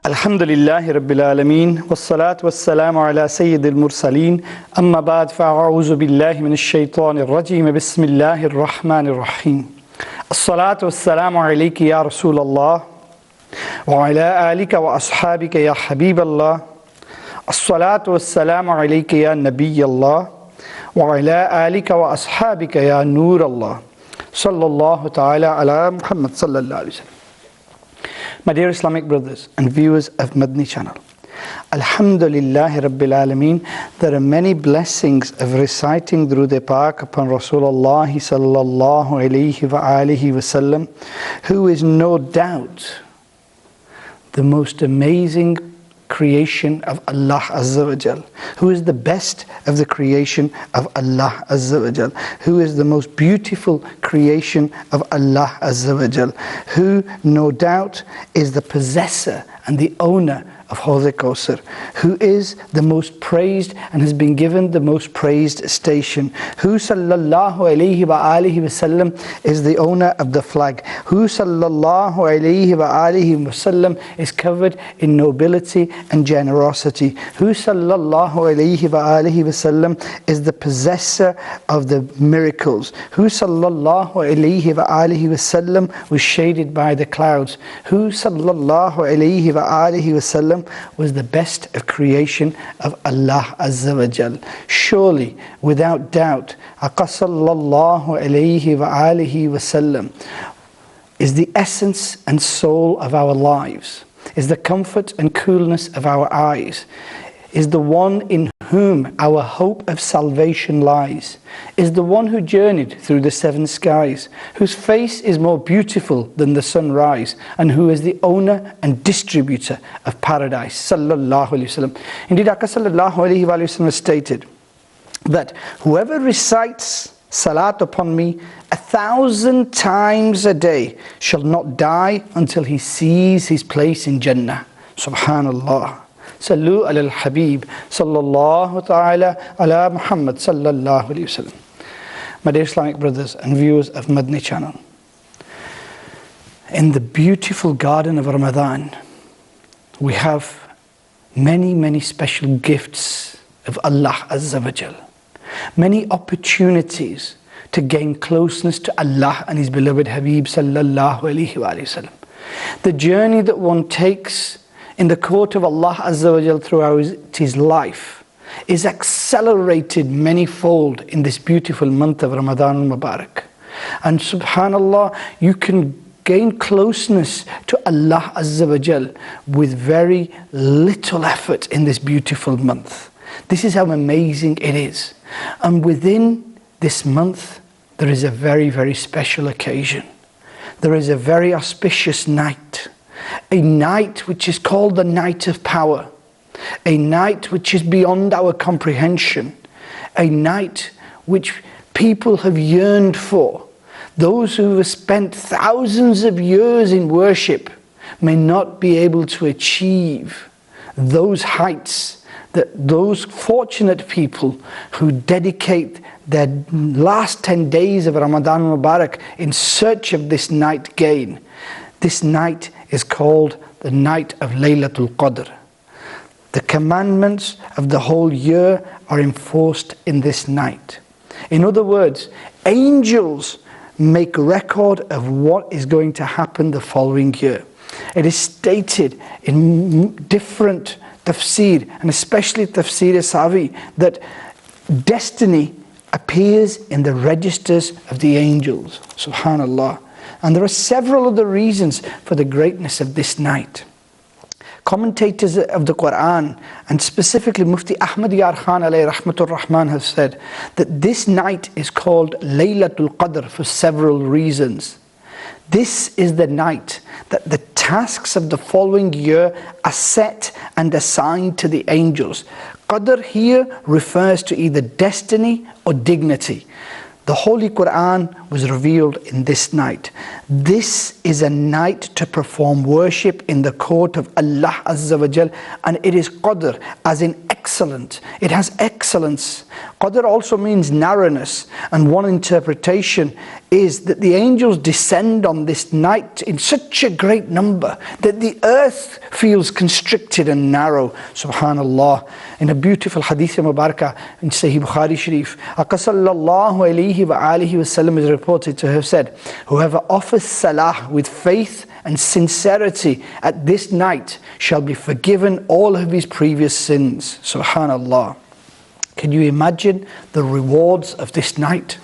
الحمدللہ رب العالمین والصلاة والسلام علی سید المرسلین اما بعد فاعوذ باللہ من الشیطان الرجیم بسم اللہ الرحمن الرحیم الصلاة والسلام علیک یا رسول اللہ وعلی آلک واصحابک یا حبیب اللہ الصلاة والسلام علیک یا نبی اللہ وعلی آلک واصحابک یا نور اللہ صلی اللہ تعال علی محمد صلی اللہ علیہ وسلم. My dear Islamic brothers and viewers of Madani channel, Alhamdulillah Rabbil Alameen, there are many blessings of reciting Durood Pak upon Rasulullah sallallahu alayhi wa alihi wasallam, who is no doubt the most amazing creation of Allah Azza wa Jal, who is the best of the creation of Allah Azza wa Jal, who is the most beautiful creation of Allah Azza wa Jal, who no doubt is the possessor and the owner of Hawz Kawthar, who is the most praised and has been given the most praised station, who sallallahu alayhi wa alihi wasallam is the owner of the flag, who sallallahu alayhi wa alihi wasallam is covered in nobility and generosity, who sallallahu alayhi wa alihi wasallam is the possessor of the miracles, who sallallahu alayhi wa alihi wasallam was shaded by the clouds, who sallallahu alayhi wa alihi wasallam was the best of creation of Allah Azza wa Jal. Surely, without doubt, Aqa sallallahu alayhi wa alihi wasallam is the essence and soul of our lives, is the comfort and coolness of our eyes, is the one in whom our hope of salvation lies, is the one who journeyed through the seven skies, whose face is more beautiful than the sunrise, and who is the owner and distributor of paradise. Sallallahu alayhi wasallam. Indeed, Aqa sallallahu alayhi wa sallam stated that whoever recites salat upon me 1,000 times a day shall not die until he sees his place in Jannah. Subhanallah. صلوا على الحبيب صلى الله تعال على محمد صلى الله عليه وسلم. My dear Islamic brothers and viewers of Madani channel, in the beautiful garden of Ramadan, we have many special gifts of Allah Azza wa Jal, many opportunities to gain closeness to Allah and His beloved Habib sallallahu alayhi wa sallam. The journey that one takes in the court of Allah Azza wa Jal throughout his life is accelerated manyfold in this beautiful month of Ramadan al-Mubarak. And subhanallah, you can gain closeness to Allah Azza wa Jal with very little effort in this beautiful month. This is how amazing it is. And within this month, there is a very special occasion. There is a very auspicious night. A night which is called the night of power, a night which is beyond our comprehension, a night which people have yearned for. Those who have spent thousands of years in worship may not be able to achieve those heights that those fortunate people who dedicate their last 10 days of Ramadan Mubarak in search of this night gain. This night is called the night of Laylatul Qadr. The commandments of the whole year are enforced in this night. In other words, angels make record of what is going to happen the following year. It is stated in different tafsir, and especially tafsir Savi, that destiny appears in the registers of the angels. Subhanallah. And there are several other reasons for the greatness of this night. Commentators of the Quran, and specifically Mufti Ahmad Yar Khan alayhi rahmatur rahman, have said that this night is called Laylatul Qadr for several reasons. This is the night that the tasks of the following year are set and assigned to the angels. Qadr here refers to either destiny or dignity. The Holy Quran was revealed in this night. This is a night to perform worship in the court of Allah Azza wa Jal, and it is Qadr, as in excellent. It has excellence. Qadr also means narrowness, and one interpretation is that the angels descend on this night in such a great number that the earth feels constricted and narrow. Subhanallah. In a beautiful hadith mubarakah in Sahih Bukhari Sharif, Aka sallallahu alayhi wa alihi wasallam is reported to have said, whoever offers salah with faith and sincerity at this night shall be forgiven all of his previous sins. Subhanallah. Can you imagine the rewards of this night?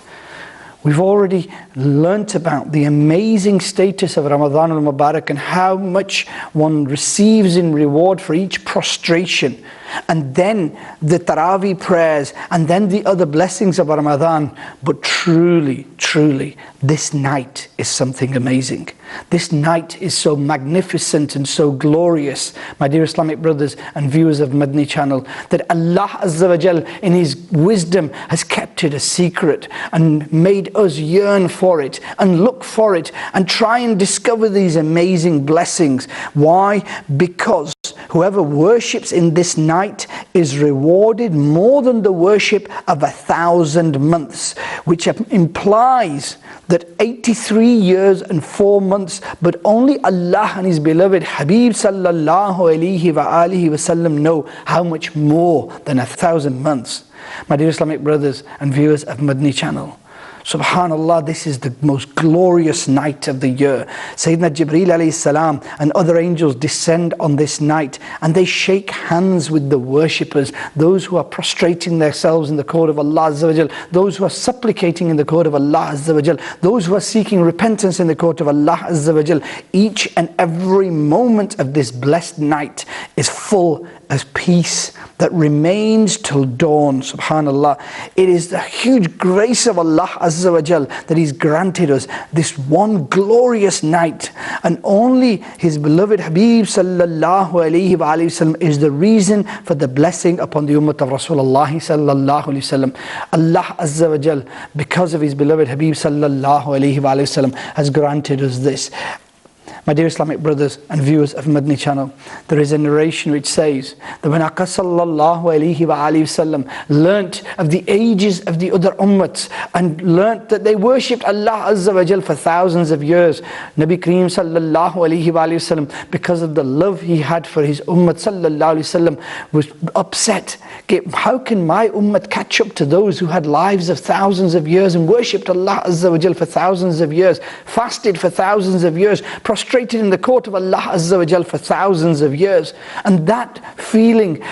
We've already learnt about the amazing status of Ramadan al-Mubarak and how much one receives in reward for each prostration, and then the Taraweeh prayers, and then the other blessings of Ramadan. But truly, truly, this night is something amazing. This night is so magnificent and so glorious, my dear Islamic brothers and viewers of Madani channel, that Allah Azza wa Jal in His wisdom has kept it a secret and made us yearn for it and look for it and try and discover these amazing blessings. Why? Because whoever worships in this night is rewarded more than the worship of 1,000 months, which implies that 83 years and 4 months, but only Allah and His beloved Habib sallallahu alayhi wa alihi wasallam know how much more than 1,000 months. My dear Islamic brothers and viewers of Madani channel, Subhanallah, this is the most glorious night of the year. Sayyidina Jibreel alayhi salam and other angels descend on this night, and they shake hands with the worshippers, those who are prostrating themselves in the court of Allah Azza wa Jal, those who are supplicating in the court of Allah Azza wa Jal, those who are seeking repentance in the court of Allah Azza wa Jal. Each and every moment of this blessed night is full of peace that remains till dawn. Subhanallah. It is the huge grace of Allah Azza wa Jal that He's granted us this one glorious night, and only His beloved Habib sallallahu alayhi wa sallam is the reason for the blessing upon the ummah of Rasulullah sallallahu alayhi wa sallam. Allah Azza wa Jal, because of His beloved Habib sallallahu alayhi wa sallam, has granted us this. My dear Islamic brothers and viewers of Madani channel, there is a narration which says that when Aka sallallahu alayhi wa sallam learnt of the ages of the other ummats and learnt that they worshipped Allah Azza wa Jal for thousands of years, Nabi Kareem sallallahu alayhi wa sallam, because of the love he had for his ummat sallallahu alayhi wa sallam, was upset. How can my ummat catch up to those who had lives of thousands of years and worshipped Allah Azza wa Jal for thousands of years, fasted for thousands of years, prostrated in the court of Allah Azza wa Jal for thousands of years? And that feeling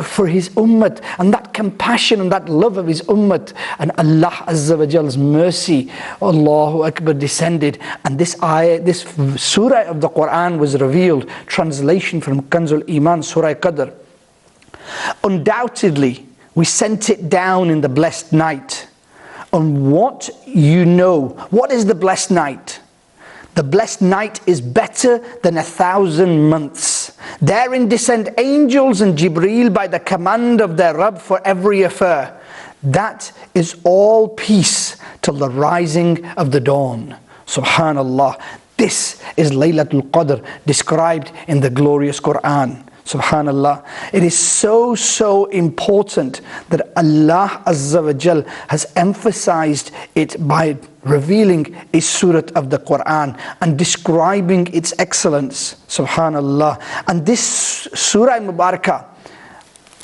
for his ummat, and that compassion and that love of his ummat, and Allah Azza wa Jal's mercy, Allahu Akbar, descended, and this ayah, this surah of the Quran was revealed. Translation from Kanzul Iman, Surah Qadr. Undoubtedly, we sent it down in the blessed night. On what you know, what is the blessed night? The blessed night is better than 1,000 months. Therein descend angels and Jibreel by the command of their Rabb for every affair. That is all peace till the rising of the dawn. Subhanallah. This is Laylatul Qadr described in the glorious Quran. Subhanallah. It is so important that Allah Azza wa Jal has emphasized it by revealing a surah of the Quran and describing its excellence. Subhanallah. And this surah Mubarakah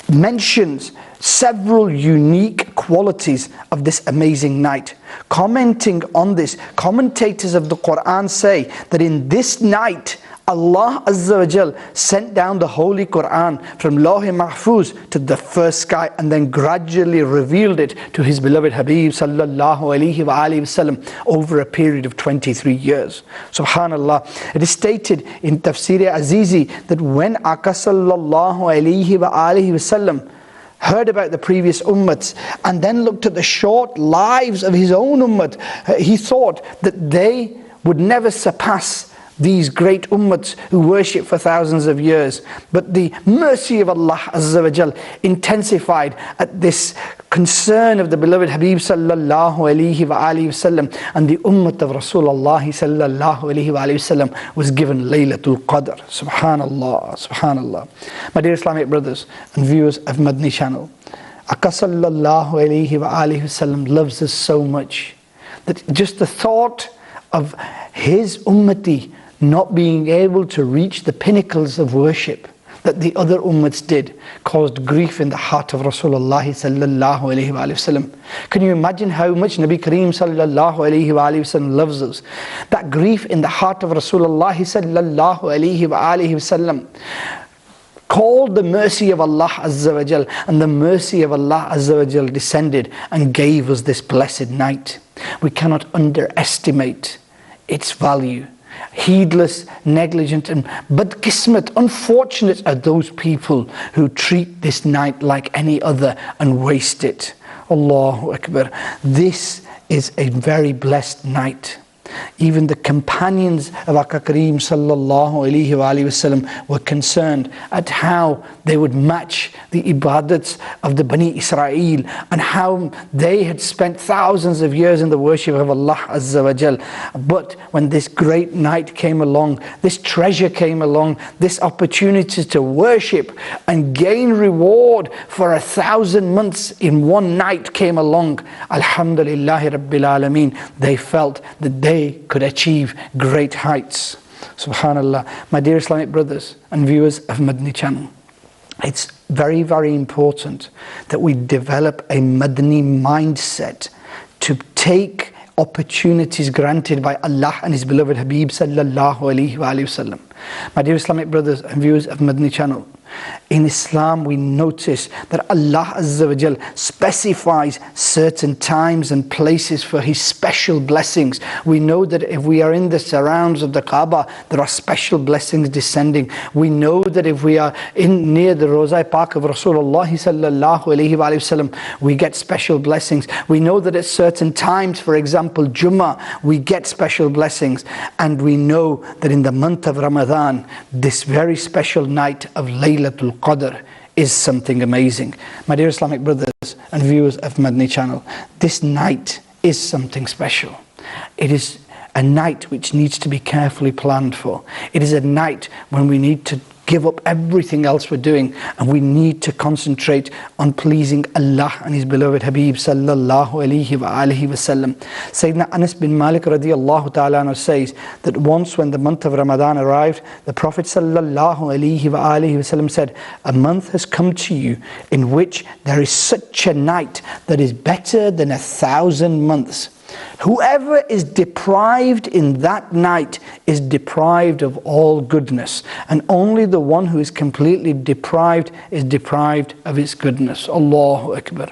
mentions several unique qualities of this amazing night. Commenting on this, commentators of the Quran say that in this night Allah Azza wa Jal sent down the Holy Quran from Lawh Mahfuz to the first sky, and then gradually revealed it to His beloved Habib sallallahu alayhi wa sallam over a period of 23 years. Subhanallah. It is stated in Tafsir Azizi that when Aka sallallahu alayhi wa sallam heard about the previous ummats and then looked at the short lives of his own ummat, he thought that they would never surpass these great ummats who worship for thousands of years. But the mercy of Allah Azza wa Jal intensified at this concern of the beloved Habib sallallahu alayhi wa alihi wasallam, and the ummat of Rasulullah sallallahu alayhi wa alihi wasallam was given Laylatul Qadr. Subhanallah, subhanallah. My dear Islamic brothers and viewers of Madani channel, Akka sallallahu alayhi wa alihi wasallam loves us so much that just the thought of his ummati not being able to reach the pinnacles of worship that the other ummats did caused grief in the heart of Rasulullah sallallahu alayhi wa sallam. Can you imagine how much Nabi Kareem sallallahu alayhi wa sallam loves us? That grief in the heart of Rasulullah sallallahu alayhi wa sallam called the mercy of Allah Azza wa Jal, and the mercy of Allah Azza wa Jal descended and gave us this blessed night. We cannot underestimate its value. Heedless, negligent and badqismat, unfortunate are those people who treat this night like any other and waste it. Allahu Akbar. This is a very blessed night. Even the companions of Akka Kareem sallallahu alayhi wa sallam were concerned at how they would match the ibadats of the Bani Israel, and how they had spent thousands of years in the worship of Allah Azza wa Jal. But when this great night came along, this treasure came along, this opportunity to worship and gain reward for 1,000 months in one night came along, alhamdulillah rabbil alameen, they felt that they could achieve great heights. Subhanallah. My dear Islamic brothers and viewers of Madani channel, it's very, very important that we develop a Madani mindset to take opportunities granted by Allah and His beloved Habib sallallahu alayhi wa sallam. My dear Islamic brothers and viewers of Madani channel, in Islam we notice that Allah Azza wa Jal specifies certain times and places for His special blessings. We know that if we are in the surrounds of the Kaaba, there are special blessings descending. We know that if we are near the Rawza Park of Rasulullah sallallahu alayhi wa sallam, we get special blessings. We know that at certain times, for example Jummah, we get special blessings. And we know that in the month of Ramadan, this very special night of Laylatul Qadr is something amazing. My dear Islamic brothers and viewers of Madani channel, this night is something special. It is a night which needs to be carefully planned for. It is a night when we need to give up everything else we're doing, and we need to concentrate on pleasing Allah and His beloved Habib sallallahu alayhi wa alihi wasallam. Sayyidina Anas bin Malik radiyallahu ta'ala anhu says that once when the month of Ramadan arrived, the Prophet sallallahu alayhi wa alihi wasallam said, "A month has come to you in which there is such a night that is better than 1,000 months. Whoever is deprived in that night is deprived of all goodness, and only the one who is completely deprived is deprived of its goodness." Allahu Akbar.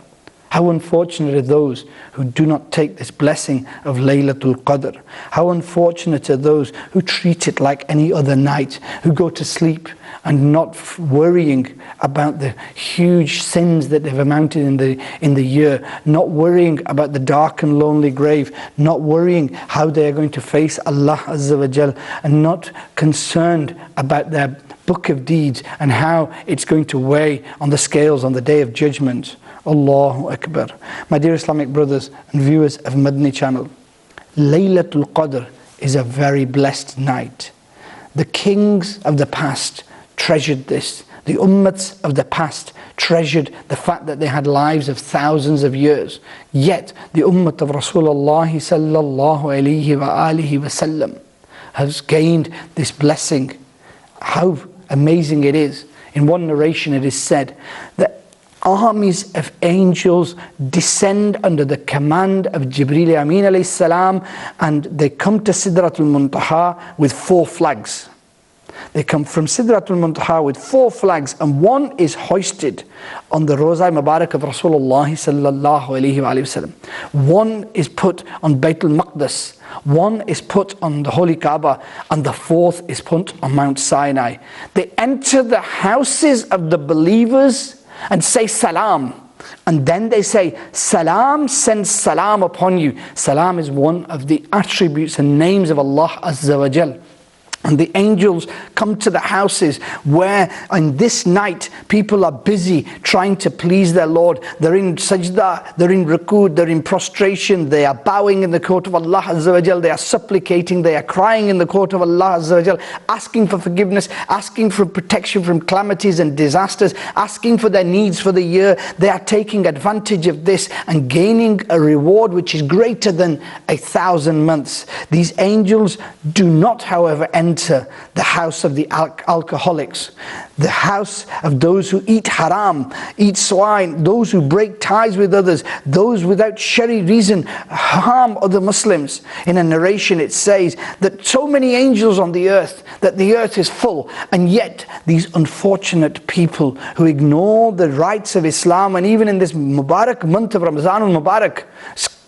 How unfortunate are those who do not take this blessing of Laylatul Qadr. How unfortunate are those who treat it like any other night, who go to sleep and not worrying about the huge sins that they've amounted in the year, not worrying about the dark and lonely grave, not worrying how they are going to face Allah Azza wa Jal, and not concerned about their book of deeds and how it's going to weigh on the scales on the day of judgment. Allahu Akbar. My dear Islamic brothers and viewers of Madani channel, Laylatul Qadr is a very blessed night. The kings of the past treasured this. The ummats of the past treasured the fact that they had lives of thousands of years. Yet the ummat of Rasulullah sallallahu alayhi wa alihi wasallam has gained this blessing. How amazing it is. In one narration it is said that armies of angels descend under the command of Jibreel Amin alayhi salam, and they come to Sidratul Muntaha with 4 flags. They come from Sidratul Muntaha with 4 flags, and one is hoisted on the Rawza Mubarak of Rasulullah sallallahu alayhi wa sallam. One is put on Baytul Maqdis. One is put on the Holy Kaaba, and the 4th is put on Mount Sinai. They enter the houses of the believers and say salam, and then they say, "Salam sends salam upon you." Salam is one of the attributes and names of Allah Azza wa Jal. And the angels come to the houses where on this night people are busy trying to please their Lord. They're in sajda, they're in rukud, they're in prostration, they are bowing in the court of Allah Azza wa Jal, they are supplicating, they are crying in the court of Allah Azza wa Jal, asking for forgiveness, asking for protection from calamities and disasters, asking for their needs for the year. They are taking advantage of this and gaining a reward which is greater than 1,000 months. These angels do not, however, enter the house of the alcoholics, the house of those who eat haram, eat swine, those who break ties with others, those without shari reason harm other Muslims. In a narration it says that so many angels on the earth, that the earth is full, and yet these unfortunate people who ignore the rights of Islam, and even in this Mubarak month of Ramadan al-Mubarak,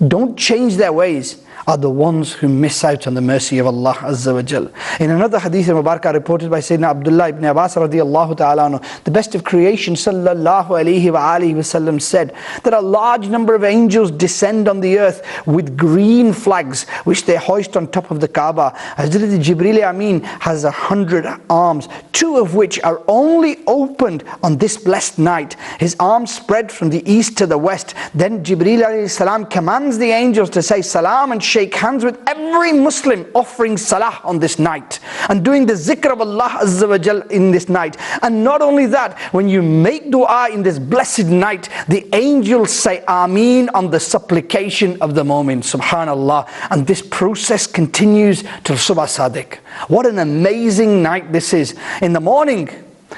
don't change their ways, are the ones who miss out on the mercy of Allah Azza wa Jal. In another hadith al-Mubarakah reported by Sayyidina Abdullah ibn Abbas radiyallahu ta'ala anhu, the best of creation sallallahu alayhi wa alihi wasallam said that a large number of angels descend on the earth with green flags which they hoist on top of the Kaaba. Hazrat Jibreel Amin has 100 arms, 2 of which are only opened on this blessed night. His arms spread from the east to the west. Then Jibreel alayhi salam commands the angels to say salam and shake hands with every Muslim offering salah on this night and doing the zikr of Allah Azza wa Jal in this night. And not only that, when you make dua in this blessed night, the angels say Ameen on the supplication of the mu'min. Subhanallah. And this process continues till Subh Sadiq. What an amazing night this is. In the morning,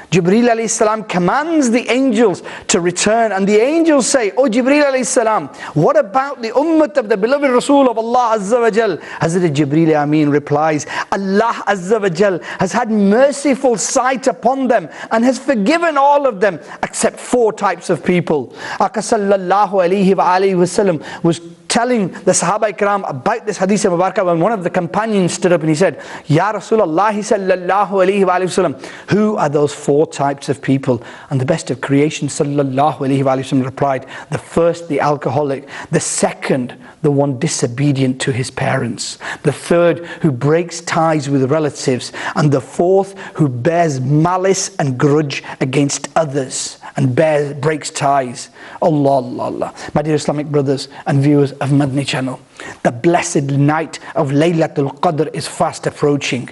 Jibreel alayhi salam commands the angels to return, and the angels say, "Oh Jibreel alayhi salam, what about the ummah of the beloved Rasul of Allah Azza wa Jal?" Hazrat Jibreel Amin replies, "Allah Azza wa Jal has had merciful sight upon them and has forgiven all of them except 4 types of people." Aka sallallahu alayhi wa alihi wasallam was telling the Sahaba Ikram about this hadith of Mubarakah when one of the companions stood up and he said, "Ya Rasulullah sallallahu alayhi wa sallam, who are those 4 types of people?" And the best of creation sallallahu alayhi wa sallam replied, "The first, the alcoholic; the second, the one disobedient to his parents; the third, who breaks ties with relatives; and the fourth, who bears malice and grudge against others and breaks ties." Allah, Allah, Allah. My dear Islamic brothers and viewers of Madani channel, the blessed night of Laylatul Qadr is fast approaching.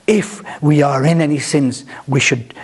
If we are in any sins, we should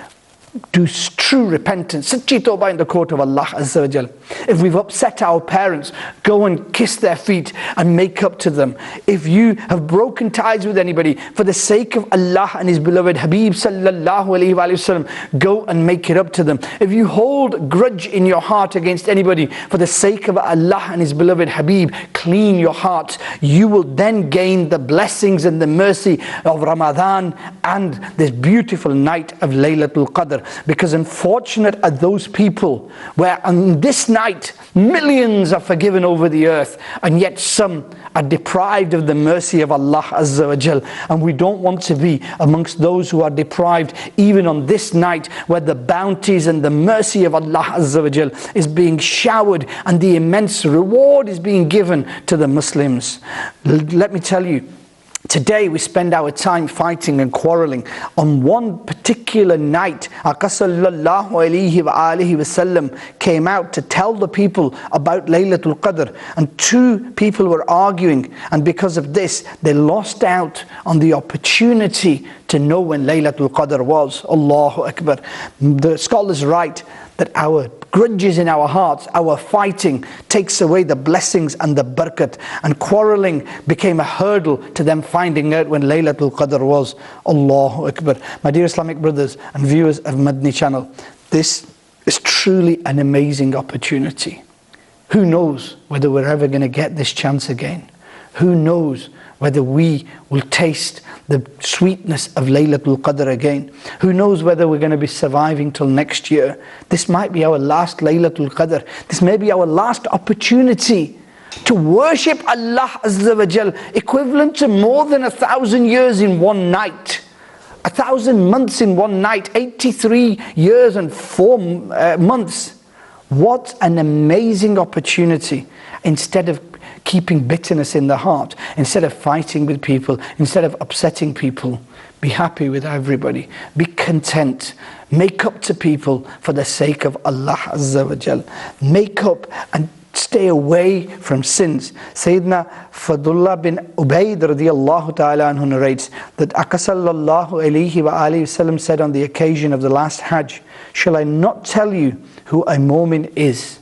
do true repentance, Sachi Tawbah in the court of Allah Azza wa Jal. If we've upset our parents, go and kiss their feet and make up to them. If you have broken ties with anybody, for the sake of Allah and His beloved Habib sallallahu alayhi wa sallam, go and make it up to them. If you hold grudge in your heart against anybody, for the sake of Allah and His beloved Habib, clean your heart. You will then gain the blessings and the mercy of Ramadan and this beautiful night of Laylatul Qadr. Because unfortunate are those people where on this night millions are forgiven over the earth, and yet some are deprived of the mercy of Allah Azza wa Jal. And we don't want to be amongst those who are deprived even on this night, where the bounties and the mercy of Allah Azza wa Jal is being showered and the immense reward is being given to the Muslims. Let me tell you, today we spend our time fighting and quarreling. On one particular night, Aka sallallahu alayhi wa alihi wasallam came out to tell the people about Laylatul Qadr, and 2 people were arguing, and because of this they lost out on the opportunity to know when Laylatul Qadr was. Allahu Akbar. The scholars write that our grudges in our hearts, our fighting takes away the blessings and the barakat, and quarreling became a hurdle to them finding out when Laylatul Qadr was. Allahu Akbar. My dear Islamic brothers and viewers of Madani channel, this is truly an amazing opportunity. Who knows whether we're ever going to get this chance again? Who knows whether we will taste the sweetness of Laylatul Qadr again? Who knows whether we're going to be surviving till next year? This might be our last Laylatul Qadr. This may be our last opportunity to worship Allah Azza wa Jal, equivalent to more than 1,000 years in one night. 1,000 months in one night, 83 years and 4 months. What an amazing opportunity. Instead of keeping bitterness in the heart, instead of fighting with people, instead of upsetting people, Be happy with everybody. Be content. Make up to people for the sake of Allah Azza wa Jal. Make up and stay away from sins. Sayyidina Fadullah bin Ubayd radiyallahu ta'ala anhu narrates that Aka sallallahu alayhi wa alihi wasallam said on the occasion of the last Hajj, "Shall I not tell you who a mu'min is?"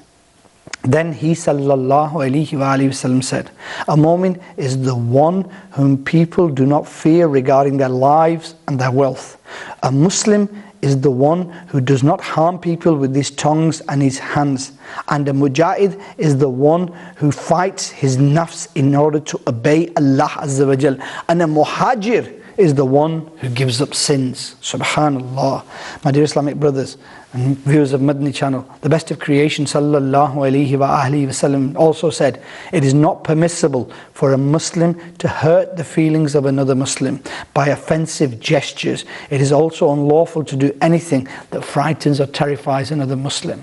Then he sallallahu alayhi wa alihi wasallam said, "A mu'min is the one whom people do not fear regarding their lives and their wealth. A Muslim is the one who does not harm people with his tongues and his hands. And a mujahid is the one who fights his nafs in order to obey Allah Azza wa Jal. And a muhajir is the one who gives up sins." Subhanallah. My dear Islamic brothers and viewers of Madani channel, the best of creation sallallahu alayhi wa alihi wasallam also said, "It is not permissible for a Muslim to hurt the feelings of another Muslim by offensive gestures. It is also unlawful to do anything that frightens or terrifies another Muslim."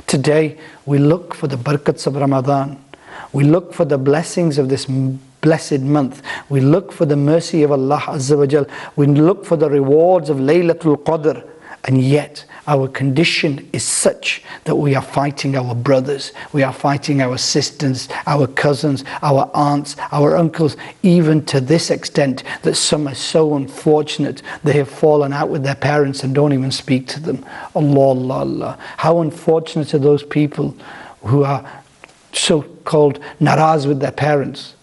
Today we look for the barakats of Ramadan. We look for the blessings of this blessed month. We look for the mercy of Allah Azza wa Jal. We look for the rewards of Laylatul Qadr. And yet our condition is such that we are fighting our brothers, we are fighting our sisters, our cousins, our aunts, our uncles, even to this extent that some are so unfortunate they have fallen out with their parents and don't even speak to them. Allah, Allah, Allah. How unfortunate are those people who are so-called naraz with their parents.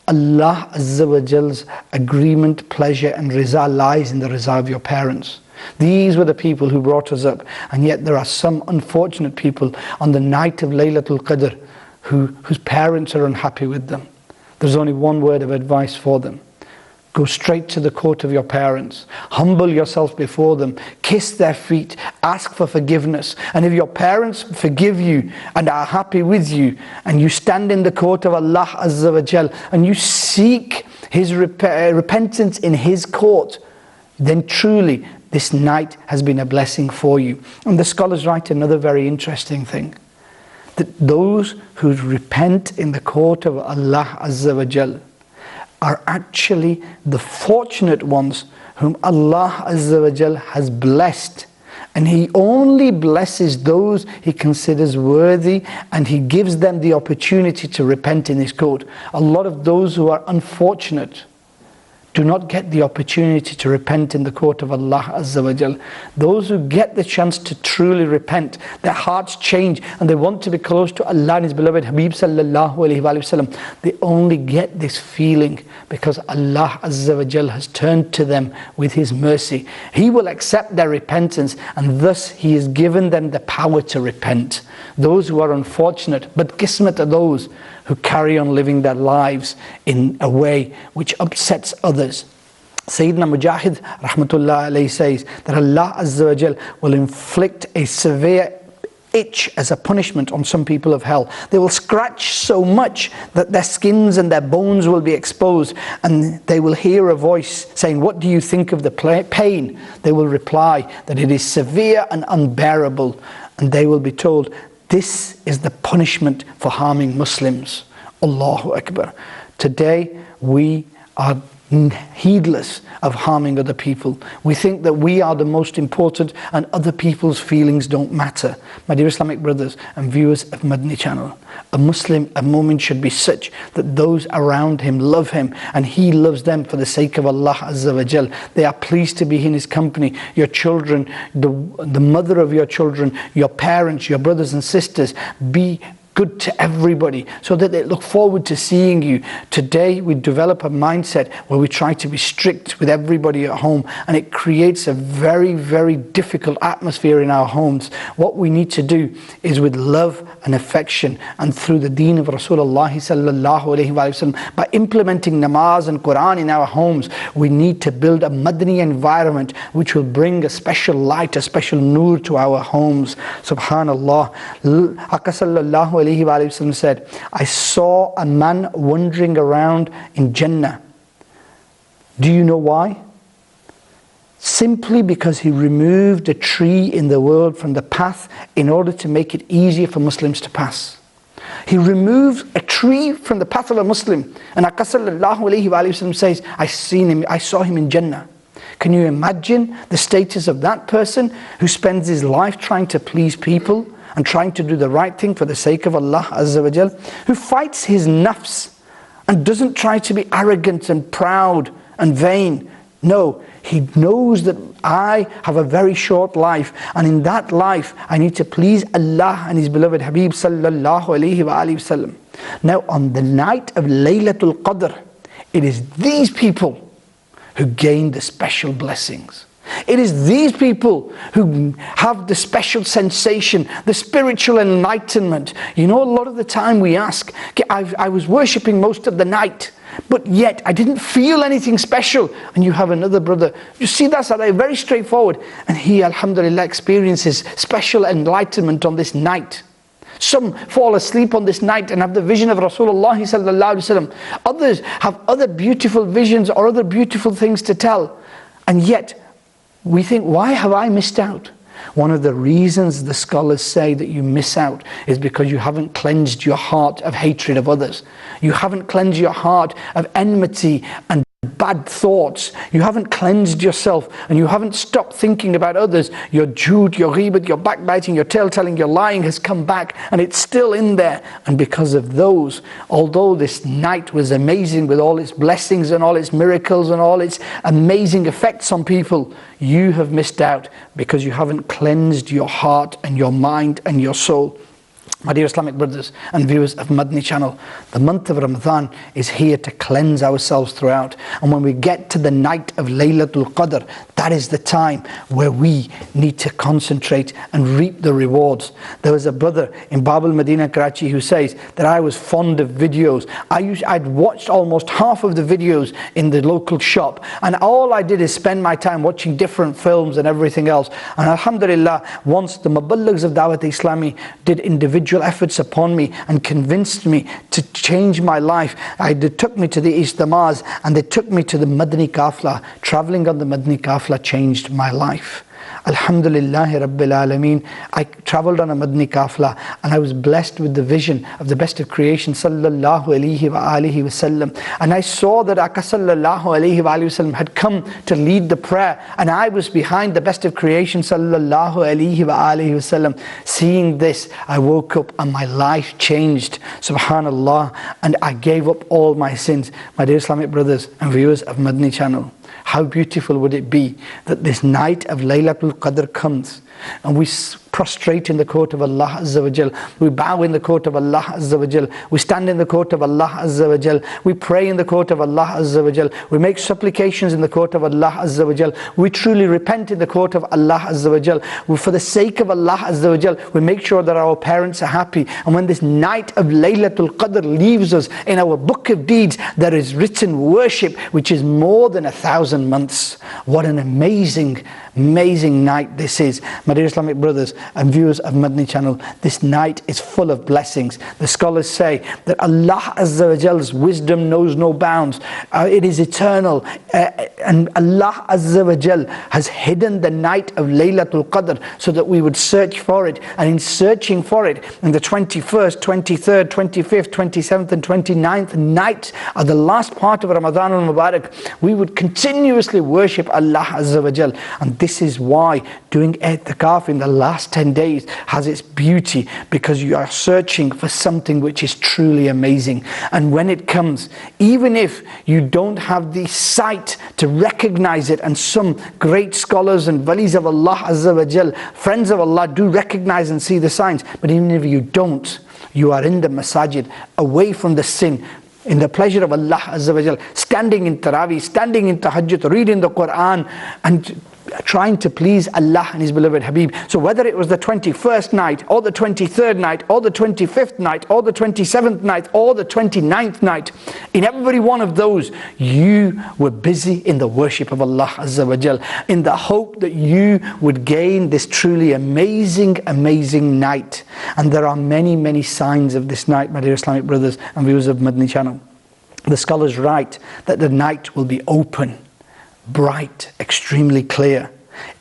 Allah Azza wa Jal's agreement, pleasure and riza lies in the riza of your parents. These were the people who brought us up, and yet there are some unfortunate people on the night of Laylatul Qadr whose parents are unhappy with them. There's only one word of advice for them. Go straight to the court of your parents, humble yourself before them, kiss their feet, ask for forgiveness. And if your parents forgive you and are happy with you, and you stand in the court of Allah Azza wa Jal and you seek His repentance in His court, then truly this night has been a blessing for you. And the scholars write another very interesting thing, that those who repent in the court of Allah Azza wa Jal are actually the fortunate ones whom Allah Azza wa Jal has blessed. And He only blesses those He considers worthy, and He gives them the opportunity to repent in His court. A lot of those who are unfortunate do not get the opportunity to repent in the court of Allah Azza wa Jal. Those who get the chance to truly repent, their hearts change and they want to be close to Allah and His beloved Habib sallallahu alayhi wa sallam, they only get this feeling because Allah Azza wa Jal has turned to them with His mercy. He will accept their repentance, and thus He has given them the power to repent. Those who are unfortunate, but qismat are those who carry on living their lives in a way which upsets others. Sayyidina Mujahid rahmatullah alayhi says that Allah Azza wa Jal will inflict a severe itch as a punishment on some people of hell. They will scratch so much that their skins and their bones will be exposed, and they will hear a voice saying, "What do you think of the pain?" They will reply that it is severe and unbearable, and they will be told, "This is the punishment for harming Muslims." Allahu Akbar. Today we are heedless of harming other people. We think that we are the most important and other people's feelings don't matter. My dear Islamic brothers and viewers of Madani channel, a Muslim, a mu'min should be such that those around him love him and he loves them for the sake of Allah Azza wa Jal. They are pleased to be in his company. Your children, the mother of your children, your parents, your brothers and sisters, be good to everybody so that they look forward to seeing you. Today we develop a mindset where we try to be strict with everybody at home, and it creates a very, very difficult atmosphere in our homes. What we need to do is with love and affection and through the deen of Rasulullah sallallahu alayhi wa sallam, by implementing namaz and Quran in our homes, we need to build a Madani environment which will bring a special light, a special nur to our homes. Subhanallah. Aka sallallahu alayhi wa sallam said, "I saw a man wandering around in Jannah. Do you know why? Simply because he removed a tree in the world from the path in order to make it easier for Muslims to pass." He removed a tree from the path of a Muslim, and Aka sallallahu alayhi wa sallam says, I saw him in Jannah. Can you imagine the status of that person who spends his life trying to please people and trying to do the right thing for the sake of Allah Azza wa Jal, who fights his nafs and doesn't try to be arrogant and proud and vain? No, he knows that I have a very short life, and in that life I need to please Allah and His beloved Habib sallallahu alayhi wa alihi wasallam. Now on the night of Laylatul Qadr, it is these people who gain the special blessings. It is these people who have the special sensation, the spiritual enlightenment. You know, a lot of the time we ask, I was worshipping most of the night, but yet I didn't feel anything special. And you have another brother, you see that's very straightforward, and he, alhamdulillah, experiences special enlightenment on this night. Some fall asleep on this night and have the vision of Rasulullah sallallahu alaihi wasallam. Others have other beautiful visions or other beautiful things to tell. And yet, we think, why have I missed out? One of the reasons the scholars say that you miss out is because you haven't cleansed your heart of hatred of others. You haven't cleansed your heart of enmity and bad thoughts. You haven't cleansed yourself, and you haven't stopped thinking about others. Your jood, your ghibat, your backbiting, your tale-telling, your lying has come back, and it's still in there. And because of those, although this night was amazing with all its blessings and all its miracles and all its amazing effects on people, you have missed out because you haven't cleansed your heart and your mind and your soul. My dear Islamic brothers and viewers of Madani channel, the month of Ramadan is here to cleanse ourselves throughout. And when we get to the night of Laylatul Qadr, that is the time where we need to concentrate and reap the rewards. There was a brother in Bab al-Madina, Karachi, who says that I was fond of videos. I'd watched almost half of the videos in the local shop, and all I did is spend my time watching different films and everything else. And alhamdulillah, once the Muballaghs of Dawat Islami did individual efforts upon me and convinced me to change my life. They took me to the Ijtima'as and they took me to the Madani Kafla. Traveling on the Madani Kafla changed my life. Alhamdulillahi Rabbil Alameen. I travelled on a Madani Kafla and I was blessed with the vision of the best of creation sallallahu alayhi wa alihi wasallam. And I saw that Aka sallallahu alayhi wa alihi wasallam had come to lead the prayer, and I was behind the best of creation sallallahu alayhi wa alihi wasallam. Seeing this, I woke up and my life changed, subhanallah, and I gave up all my sins. My dear Islamic brothers and viewers of Madani channel, how beautiful would it be that this night of Laylatul Qadr comes and we prostrate in the court of Allah Azza wa Jal, we bow in the court of Allah Azza wa Jal, we stand in the court of Allah Azza wa Jal, we pray in the court of Allah Azza wa Jal, we make supplications in the court of Allah Azza wa Jal, we truly repent in the court of Allah Azza wa Jal, for the sake of Allah Azza wa Jal, we make sure that our parents are happy. And when this night of Laylatul Qadr leaves us, in our book of deeds there is written worship which is more than 1,000 months. What an amazing night this is. My dear Islamic brothers and viewers of Madani channel, this night is full of blessings. The scholars say that Allah Azza wa Jal's wisdom knows no bounds. It is eternal, and Allah Azza wa Jal has hidden the night of Laylatul Qadr so that we would search for it. And in searching for it, in the 21st, 23rd, 25th, 27th and 29th night of the last part of Ramadan al-Mubarak, we would continuously worship Allah Azza wa Jal. And this is why doing i'tikaf in the last 10 days has its beauty, because you are searching for something which is truly amazing. And when it comes, even if you don't have the sight to recognize it, and some great scholars and walis of Allah Azza wa Jal, friends of Allah, do recognize and see the signs, but even if you don't, you are in the masajid, away from the sin, in the pleasure of Allah Azza wa Jal, standing in Tarawih, standing in Tahajjud, reading the Quran and trying to please Allah and His beloved Habib. So whether it was the 21st night or the 23rd night or the 25th night or the 27th night or the 29th night, in every one of those you were busy in the worship of Allah Azza wa Jal, in the hope that you would gain this truly amazing night. And there are many signs of this night, my dear Islamic brothers and viewers of Madani channel. The scholars write that the night will be open, bright, extremely clear.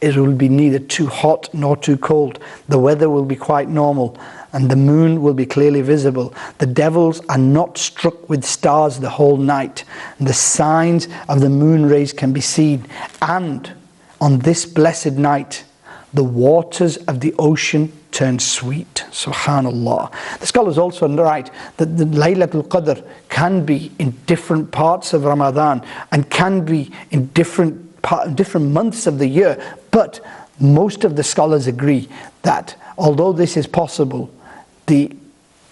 It will be neither too hot nor too cold. The weather will be quite normal, and the moon will be clearly visible. The devils are not struck with stars the whole night. The signs of the moon rays can be seen. And on this blessed night, the waters of the ocean turn sweet. Subhanallah. The scholars also write that the Laylatul Qadr can be in different parts of Ramadan and can be in different months of the year. But most of the scholars agree that although this is possible, the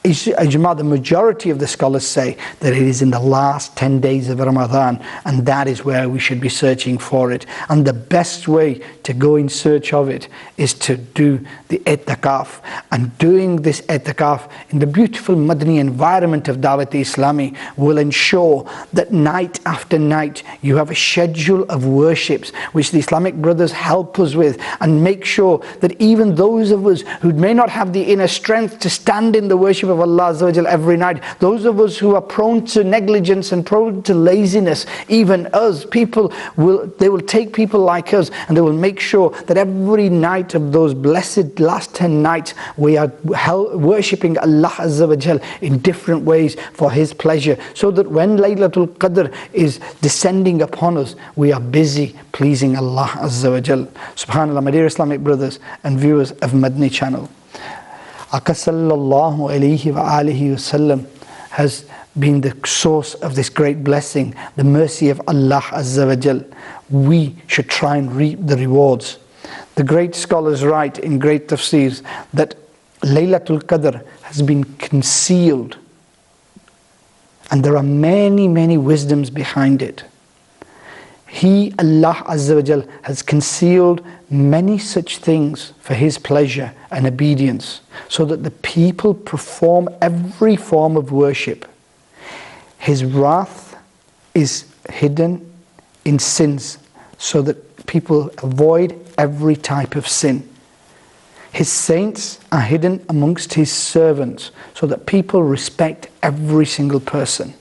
majority of the scholars say that it is in the last 10 days of Ramadan, and that is where we should be searching for it. And the best way to go in search of it is to do the i'tikaf. And doing this i'tikaf in the beautiful Madani environment of Dawat Islami will ensure that night after night you have a schedule of worships which the Islamic brothers help us with, and make sure that even those of us who may not have the inner strength to stand in the worship of Allah Azza wa Jal every night, those of us who are prone to negligence and prone to laziness, even us, they will take people like us and they will make sure that every night of those blessed last 10 nights we are worshipping Allah Azza wa Jal in different ways for His pleasure, so that when Laylatul Qadr is descending upon us, we are busy pleasing Allah Azza wa Jal. SubhanAllah, my dear Islamic brothers and viewers of Madani channel. Aka sallallahu alayhi wa alihi wasallam has been the source of this great blessing, the mercy of Allah Azza wa Jal. We should try and reap the rewards. The great scholars write in great tafsirs that Laylatul Qadr has been concealed, and there are many, many wisdoms behind it. Allah Azza wa Jal has concealed many such things for His pleasure and obedience, so that the people perform every form of worship. His wrath is hidden in sins, so that people avoid every type of sin. His saints are hidden amongst His servants, so that people respect every single person.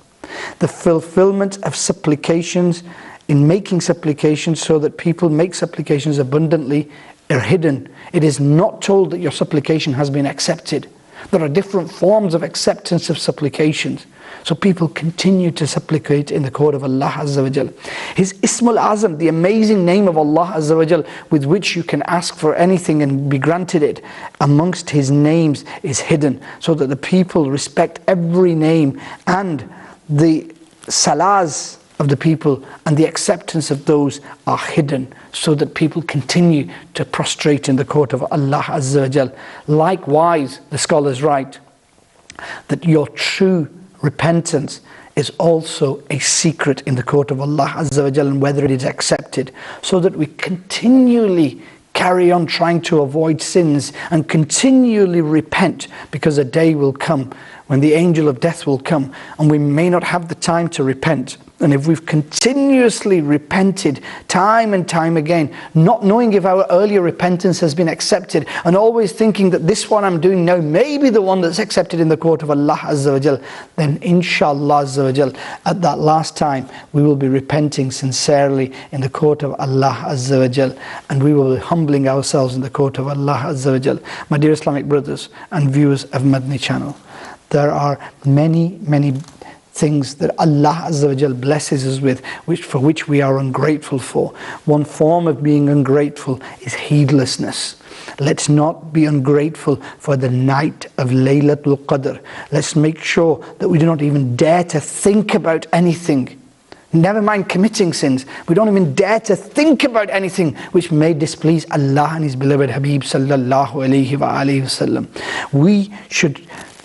The fulfillment of supplications, in making supplications so that people make supplications abundantly, are hidden. It is not told that your supplication has been accepted. There are different forms of acceptance of supplications. So people continue to supplicate in the court of Allah Azza wa Jal. His Ismul Azam, the amazing name of Allah Azza wa Jal, with which you can ask for anything and be granted it, amongst His names is hidden, so that the people respect every name, and the salahs of the people and the acceptance of those are hidden, so that people continue to prostrate in the court of Allah Azza wa Jal. Likewise, the scholars write that your true repentance is also a secret in the court of Allah Azza wa Jal, and whether it is accepted, so that we continually carry on trying to avoid sins and continually repent, because a day will come when the angel of death will come and we may not have the time to repent. And if we've continuously repented time and time again, not knowing if our earlier repentance has been accepted, and always thinking that this one I'm doing now may be the one that's accepted in the court of Allah Azza wa Jal, then inshallah Azza wa Jal, at that last time we will be repenting sincerely in the court of Allah Azza wa Jal, and we will be humbling ourselves in the court of Allah Azza wa Jal. My dear Islamic brothers and viewers of Madani channel, there are many, many things that Allah Azza wa Jal blesses us with, for which we are ungrateful for. One form of being ungrateful is heedlessness. Let's not be ungrateful for the night of Laylatul Qadr. Let's make sure that we do not even dare to think about anything. Never mind committing sins. We don't even dare to think about anything which may displease Allah and His beloved Habib sallallahu alayhi wa alihi wasallam. We should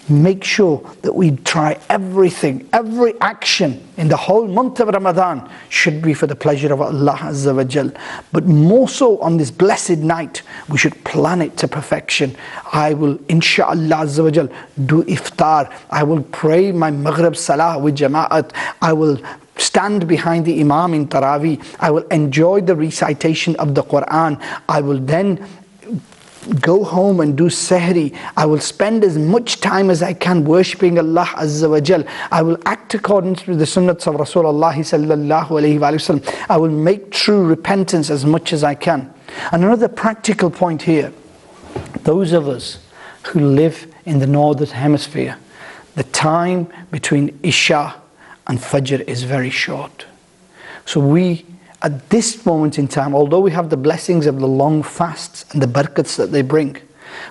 make sure that we try everything, every action in the whole month of Ramadan should be for the pleasure of Allah Azza wa Jal. But more so on this blessed night, we should plan it to perfection. I will, insha'Allah Azza wa Jal, do iftar. I will pray my Maghrib Salah with Jama'at. I will stand behind the Imam in Tarawih. I will enjoy the recitation of the Quran. I will then go home and do sahri. I will spend as much time as I can worshipping Allah Azza wa Jal. I will act according to the sunnats of Rasulullah sallallahu alayhi wa sallam. I will make true repentance as much as I can. And another practical point here, those of us who live in the northern hemisphere, the time between Isha and Fajr is very short. So we, at this moment in time, although we have the blessings of the long fasts and the barakats that they bring,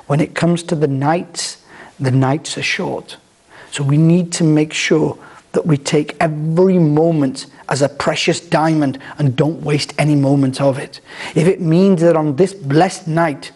when it comes to the nights are short. So we need to make sure that we take every moment as a precious diamond and don't waste any moment of it. If it means that on this blessed night,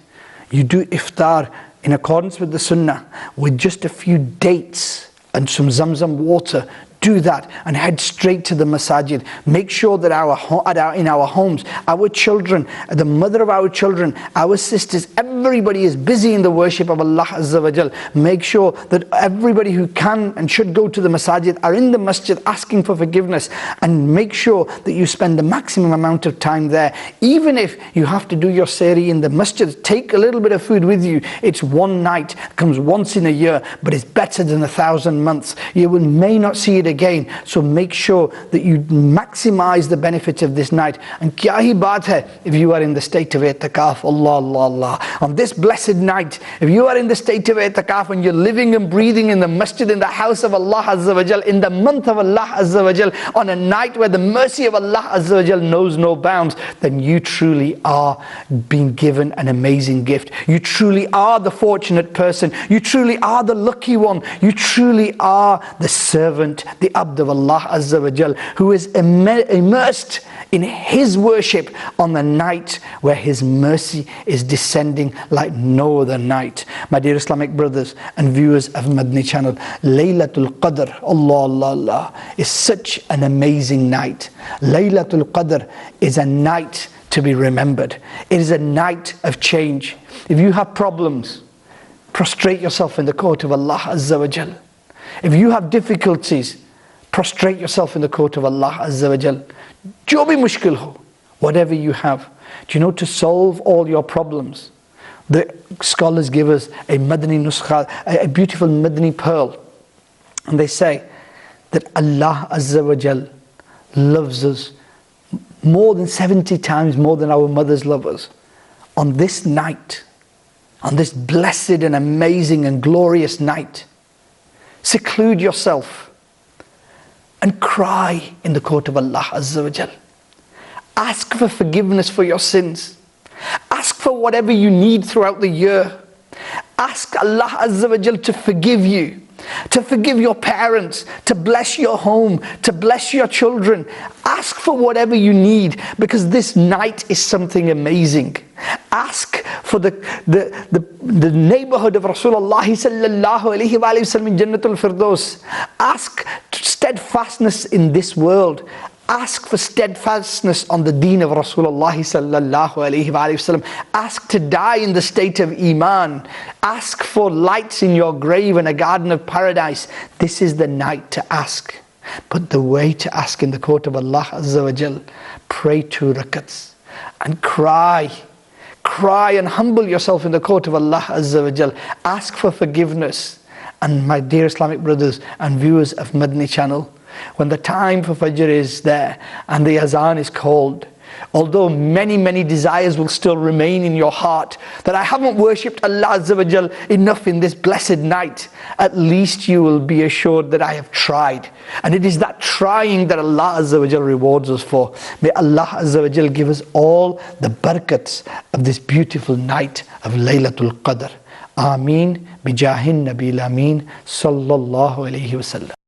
you do iftar in accordance with the sunnah, with just a few dates and some Zamzam water, do that and head straight to the masajid. Make sure that in our homes, our children, the mother of our children, our sisters, everybody is busy in the worship of Allah Azza wa Jal. Make sure that everybody who can and should go to the masajid are in the masjid asking for forgiveness, and make sure that you spend the maximum amount of time there. Even if you have to do your sehri in the masjid, take a little bit of food with you. It's one night, it comes once in a year, but it's better than 1,000 months. You may not see it again, so make sure that you maximize the benefits of this night. And kya hi baat hai if you are in the state of i'tikaf, Allah, Allah, Allah. On this blessed night, if you are in the state of i'tikaf and you're living and breathing in the masjid, in the house of Allah Azza wa Jal, in the month of Allah Azza wa Jal, on a night where the mercy of Allah Azza wa Jal knows no bounds, then you truly are being given an amazing gift. You truly are the fortunate person. You truly are the lucky one. You truly are the servant, the abd of Allah Azza wa Jal, who is immersed in His worship on the night where His mercy is descending like no other night. My dear Islamic brothers and viewers of Madani channel, Laylatul Qadr, Allah, Allah, Allah, is such an amazing night. Laylatul Qadr is a night to be remembered. It is a night of change. If you have problems, prostrate yourself in the court of Allah Azza wa Jal. If you have difficulties, prostrate yourself in the court of Allah Azza wa Jal. Jo bhi mushkil ho, whatever you have. Do you know, to solve all your problems, the scholars give us a Madani nuskha, a beautiful Madani pearl. And they say that Allah Azza wa Jal loves us more than 70 times more than our mothers love us. On this night, on this blessed and amazing and glorious night, seclude yourself and cry in the court of Allah Azza wa Jal. Ask for forgiveness for your sins. Ask for whatever you need throughout the year. Ask Allah Azza wa Jal to forgive you, to forgive your parents, to bless your home, to bless your children. Ask for whatever you need, because this night is something amazing. Ask for the neighborhood of Rasulullah sallallahu alayhi wa sallam in Jannatul Firdaus. Ask steadfastness in this world. Ask for steadfastness on the deen of Rasulullah sallallahu alayhi wa sallam. Ask to die in the state of Iman. Ask for lights in your grave and a garden of paradise. This is the night to ask. But the way to ask in the court of Allah Azza wa Jal, pray 2 rakats and cry. Cry and humble yourself in the court of Allah Azza wa Jal. Ask for forgiveness. And my dear Islamic brothers and viewers of Madani channel, when the time for Fajr is there and the Azan is called, although many desires will still remain in your heart, that I haven't worshipped Allah Azza wa Jal enough in this blessed night, at least you will be assured that I have tried. And it is that trying that Allah Azza wa Jal rewards us for. May Allah Azza wa Jal give us all the barakats of this beautiful night of Laylatul Qadr. Ameen. Bijahin Nabil Ameen. Sallallahu alayhi wa sallam.